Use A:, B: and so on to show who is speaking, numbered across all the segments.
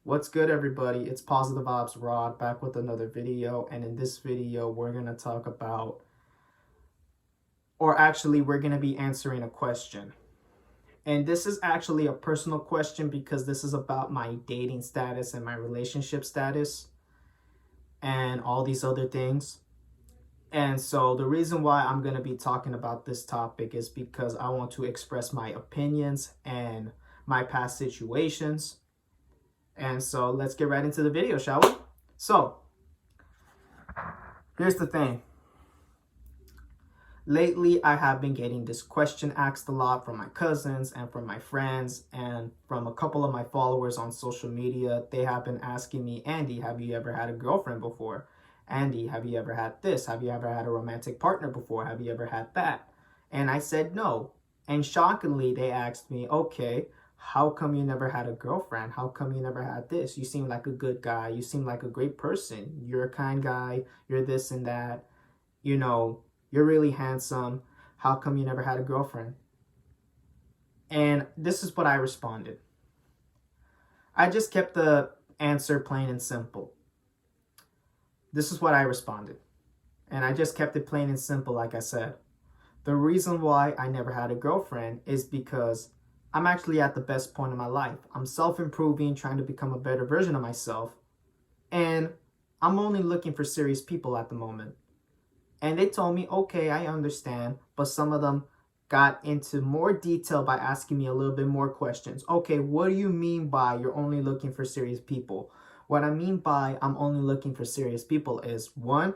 A: What's good, everybody? It's Positive Vibes Rod back with another video, and in this video we're going to talk about, or actually we're going to be answering a question. And this is actually a personal question because this is about my dating status and my relationship status and all these other things. And so the reason why I'm going to be talking about this topic is because I want to express my opinions and my past situations. And so let's get right into the video, shall we? So here's the thing. Lately, I have been getting this question asked a lot from my cousins and from my friends and from a couple of my followers on social media. They have been asking me, Andy, have you ever had a girlfriend before? Andy, have you ever had this? Have you ever had a romantic partner before? Have you ever had that? And I said no. And shockingly, they asked me, okay, how come you never had a girlfriend? How come you never had this? You seem like a good guy. You seem like a great person. You're a kind guy. You're this and that. You know, you're really handsome. How come you never had a girlfriend? And this is what I responded. I just kept the answer plain and simple. This is what I responded. And I just kept it plain and simple, like I said. The reason why I never had a girlfriend is because I'm actually at the best point in my life. I'm self-improving, trying to become a better version of myself. And I'm only looking for serious people at the moment. And they told me, okay, I understand. But some of them got into more detail by asking me a little bit more questions. Okay, what do you mean by you're only looking for serious people? What I mean by I'm only looking for serious people is, one,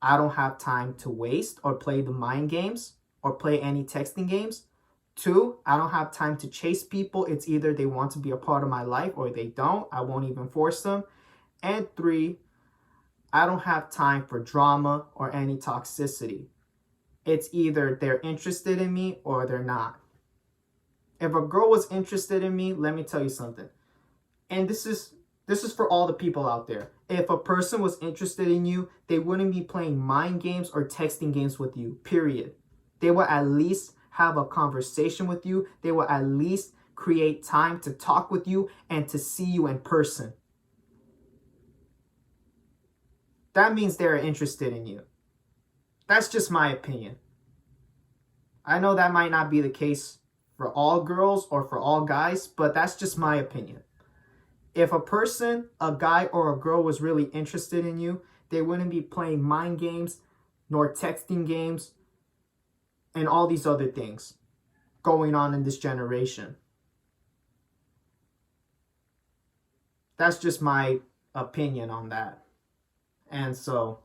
A: I don't have time to waste or play the mind games or play any texting games. Two, I don't have time to chase people. It's either they want to be a part of my life or they don't. I won't even force them. And three, I don't have time for drama or any toxicity. It's either they're interested in me or they're not. If a girl was interested in me, let me tell you something. And this is for all the people out there. If a person was interested in you, they wouldn't be playing mind games or texting games with you, period. They will at least have a conversation with you. They will at least create time to talk with you and to see you in person. That means they're interested in you. That's just my opinion. I know that might not be the case for all girls or for all guys, but that's just my opinion. If a person, a guy or a girl was really interested in you, they wouldn't be playing mind games, nor texting games, and all these other things going on in this generation. That's just my opinion on that. And so,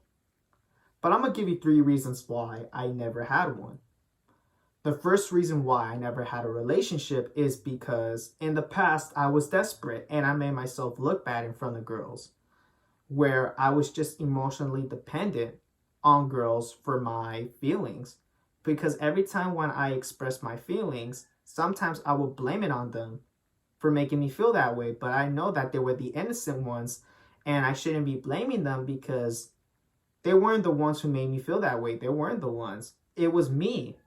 A: but I'm going to give you 3 reasons why I never had one. The first reason why I never had a relationship is because in the past I was desperate and I made myself look bad in front of girls, where I was just emotionally dependent on girls for my feelings. Because every time when I expressed my feelings, sometimes I would blame it on them for making me feel that way. But I know that they were the innocent ones and I shouldn't be blaming them because they weren't the ones who made me feel that way. They weren't the ones. It was me.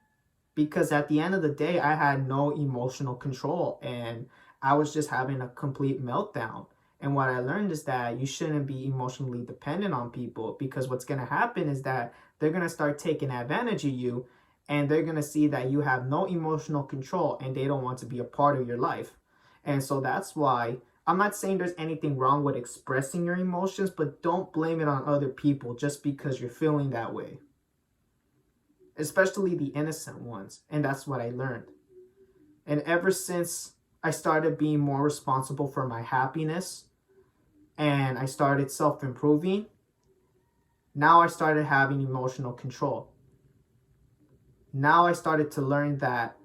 A: Because at the end of the day, I had no emotional control and I was just having a complete meltdown. And what I learned is that you shouldn't be emotionally dependent on people, because what's going to happen is that they're going to start taking advantage of you and they're going to see that you have no emotional control and they don't want to be a part of your life. And so that's why I'm not saying there's anything wrong with expressing your emotions, but don't blame it on other people just because you're feeling that way. Especially the innocent ones. And that's what I learned. And ever since I started being more responsible for my happiness and I started self-improving, now I started having emotional control. Now I started to learn that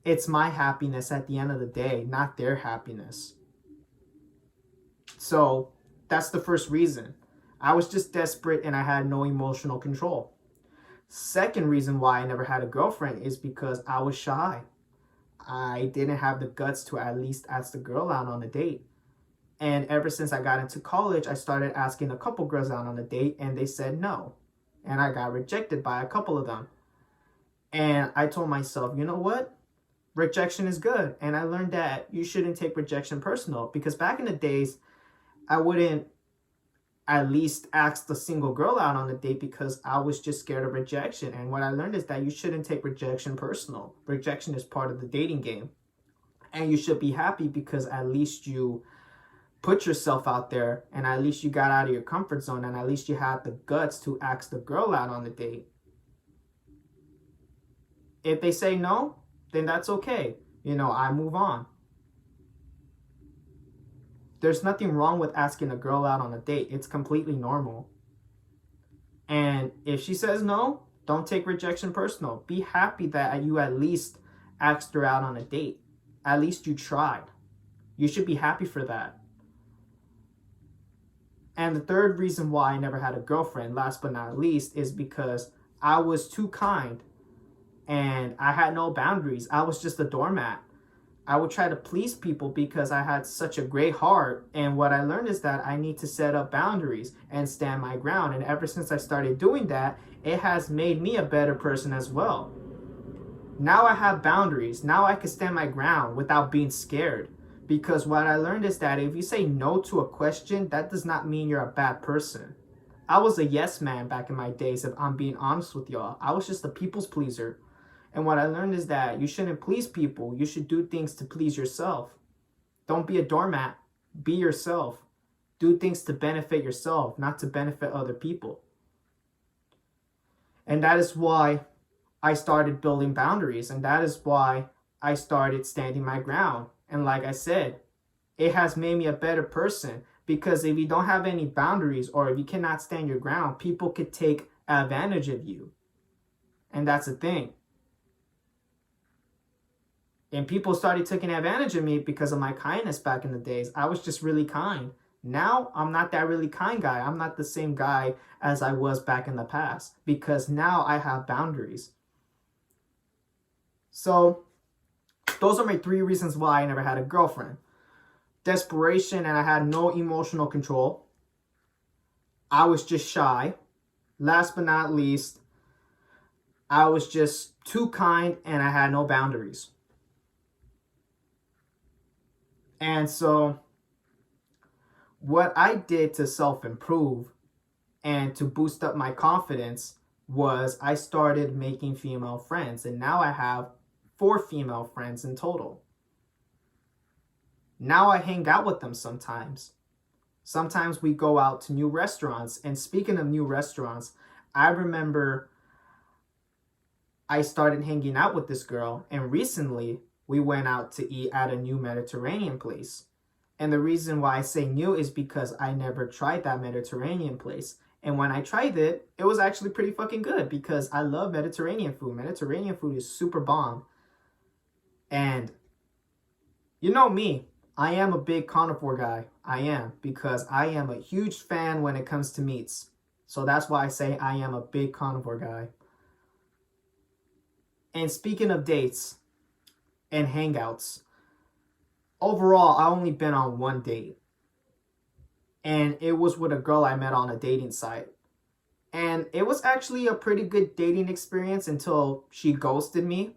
A: it's my happiness at the end of the day, not their happiness. So that's the first reason. I was just desperate and I had no emotional control. Second reason why I never had a girlfriend is because I was shy. I didn't have the guts to at least ask the girl out on a date. And ever since I got into college, I started asking a couple girls out on a date and they said no. And I got rejected by a couple of them. And I told myself, you know what? Rejection is good. And I learned that you shouldn't take rejection personal, because back in the days, I wouldn't at least ask the single girl out on a date because I was just scared of rejection. And what I learned is that you shouldn't take rejection personal. Rejection is part of the dating game. And you should be happy because at least you put yourself out there and at least you got out of your comfort zone and at least you had the guts to ask the girl out on the date. If they say no, then that's okay. I move on. There's nothing wrong with asking a girl out on a date. It's completely normal. And if she says no, don't take rejection personal. Be happy that you at least asked her out on a date. At least you tried. You should be happy for that. And the third reason why I never had a girlfriend, last but not least, is because I was too kind and I had no boundaries. I was just a doormat. I would try to please people because I had such a great heart. And what I learned is that I need to set up boundaries and stand my ground. And ever since I started doing that, it has made me a better person as well. Now I have boundaries. Now I can stand my ground without being scared. Because what I learned is that if you say no to a question, that does not mean you're a bad person. I was a yes man back in my days, if I'm being honest with y'all. I was just a people's pleaser. And what I learned is that you shouldn't please people. You should do things to please yourself. Don't be a doormat. Be yourself. Do things to benefit yourself, not to benefit other people. And that is why I started building boundaries. And that is why I started standing my ground. And like I said, it has made me a better person. Because if you don't have any boundaries or if you cannot stand your ground, people could take advantage of you. And that's the thing. And people started taking advantage of me because of my kindness back in the days. I was just really kind. Now, I'm not that really kind guy. I'm not the same guy as I was back in the past. Because now I have boundaries. So, those are my 3 reasons why I never had a girlfriend. Desperation and I had no emotional control. I was just shy. Last but not least, I was just too kind and I had no boundaries. And so what I did to self-improve and to boost up my confidence was I started making female friends. And now I have 4 female friends in total. Now I hang out with them sometimes. Sometimes we go out to new restaurants. And speaking of new restaurants, I remember I started hanging out with this girl. And recently, we went out to eat at a new Mediterranean place. And the reason why I say new is because I never tried that Mediterranean place. And when I tried it, it was actually pretty fucking good because I love Mediterranean food. Mediterranean food is super bomb. And you know me, I am a big carnivore guy. I am, because I am a huge fan when it comes to meats. So that's why I say I am a big carnivore guy. And speaking of dates and hangouts, overall, I only been on 1 date. And it was with a girl I met on a dating site. And it was actually a pretty good dating experience until she ghosted me.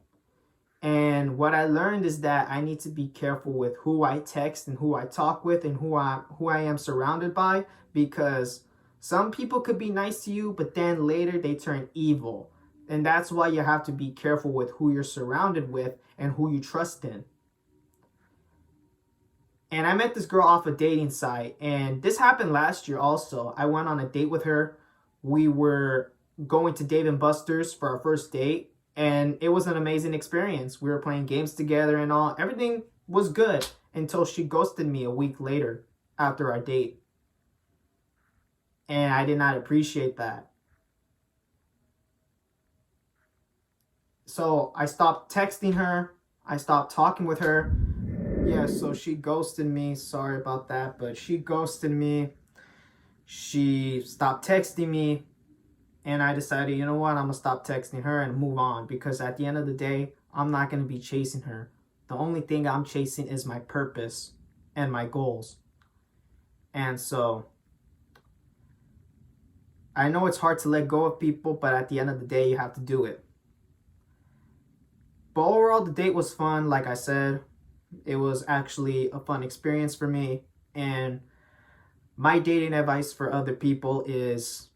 A: And what I learned is that I need to be careful with who I text and who I talk with and who I am surrounded by, because some people could be nice to you, but then later they turn evil. And that's why you have to be careful with who you're surrounded with and who you trust in. And I met this girl off a dating site, and this happened last year also. I went on a date with her. We were going to Dave & Buster's for our first date. And it was an amazing experience. We were playing games together and all. Everything was good until she ghosted me a week later after our date. And I did not appreciate that. So I stopped texting her. I stopped talking with her. Yeah, so she ghosted me. Sorry about that. But she ghosted me. She stopped texting me. And I decided, you know what, I'm going to stop texting her and move on. Because at the end of the day, I'm not going to be chasing her. The only thing I'm chasing is my purpose and my goals. And so, I know it's hard to let go of people, but at the end of the day, you have to do it. But overall, the date was fun. Like I said, it was actually a fun experience for me. And My dating advice for other people is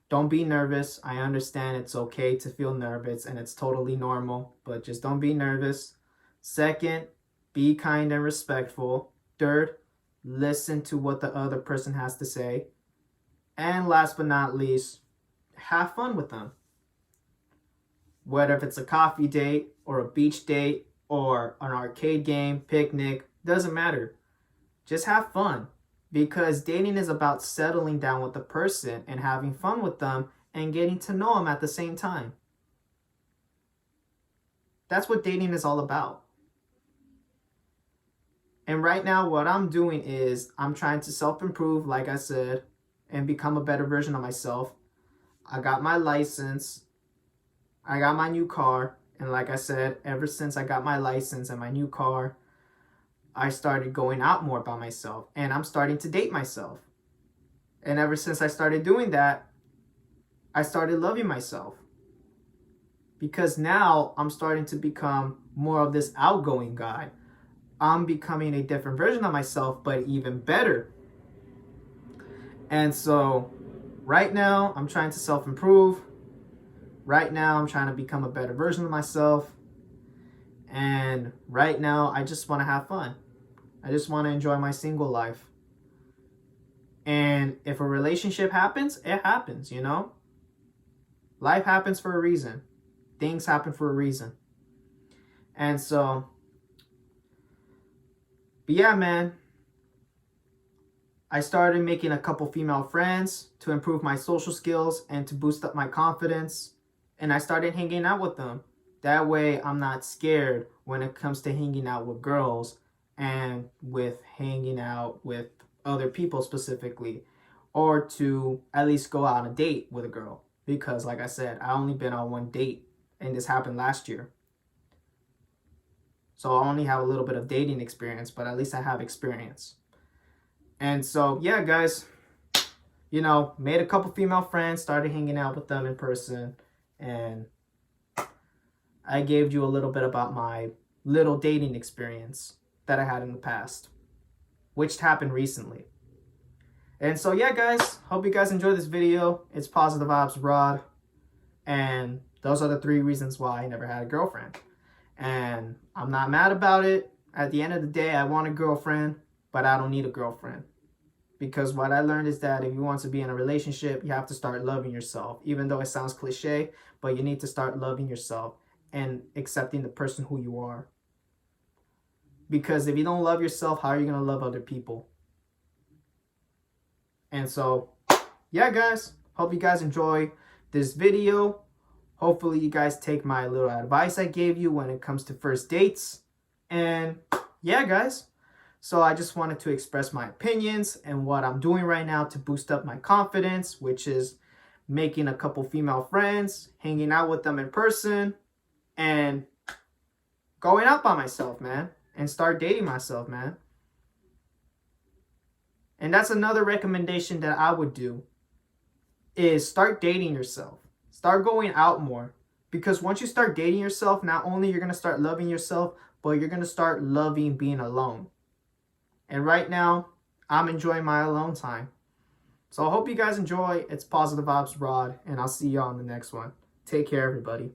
A: don't be nervous. I understand it's okay to feel nervous and it's totally normal, but just don't be nervous. Second, be kind and respectful. Third, listen to what the other person has to say. And last but not least, have fun with them. Whether if it's a coffee date or a beach date or an arcade game, picnic, doesn't matter. Just have fun, because dating is about settling down with the person and having fun with them and getting to know them at the same time. That's what dating is all about. And right now, what I'm doing is I'm trying to self-improve, like I said, and become a better version of myself. I got my license. I got my new car. And like I said, ever since I got my license and my new car, I started going out more by myself. And I'm starting to date myself. And ever since I started doing that, I started loving myself. Because now I'm starting to become more of this outgoing guy. I'm becoming a different version of myself, but even better. And so right now I'm trying to self-improve. Right now I'm trying to become a better version of myself. And right now I just want to have fun. I just want to enjoy my single life. And if a relationship happens, it happens, you know? Life happens for a reason. Things happen for a reason. And so, but yeah, man, I started making a couple female friends to improve my social skills and to boost up my confidence. And I started hanging out with them. That way I'm not scared when it comes to hanging out with girls and with hanging out with other people specifically, or to at least go out on a date with a girl. Because like I said, I only been on one date and this happened last year. So I only have a little bit of dating experience, but at least I have experience. And so, yeah, guys, you know, made a couple female friends, started hanging out with them in person, and I gave you a little bit about my little dating experience that I had in the past, which happened recently. And so, yeah, guys, hope you guys enjoyed this video. It's Positive Vibes Rod, and those are the 3 reasons why I never had a girlfriend. And I'm not mad about it. At the end of the day, I want a girlfriend, but I don't need a girlfriend. Because what I learned is that if you want to be in a relationship, you have to start loving yourself. Even though it sounds cliche, but you need to start loving yourself and accepting the person who you are. Because if you don't love yourself, how are you going to love other people? And so, yeah, guys, hope you guys enjoy this video. Hopefully you guys take my little advice I gave you when it comes to first dates. And yeah, guys. So I just wanted to express my opinions and what I'm doing right now to boost up my confidence, which is making a couple female friends, hanging out with them in person, and going out by myself, man, and start dating myself, man. And that's another recommendation that I would do, is start dating yourself. Start going out more. Because once you start dating yourself, not only you're going to start loving yourself, but you're going to start loving being alone. And right now, I'm enjoying my alone time. So I hope you guys enjoy. It's Positive Vibes Rod, and I'll see you on the next one. Take care, everybody.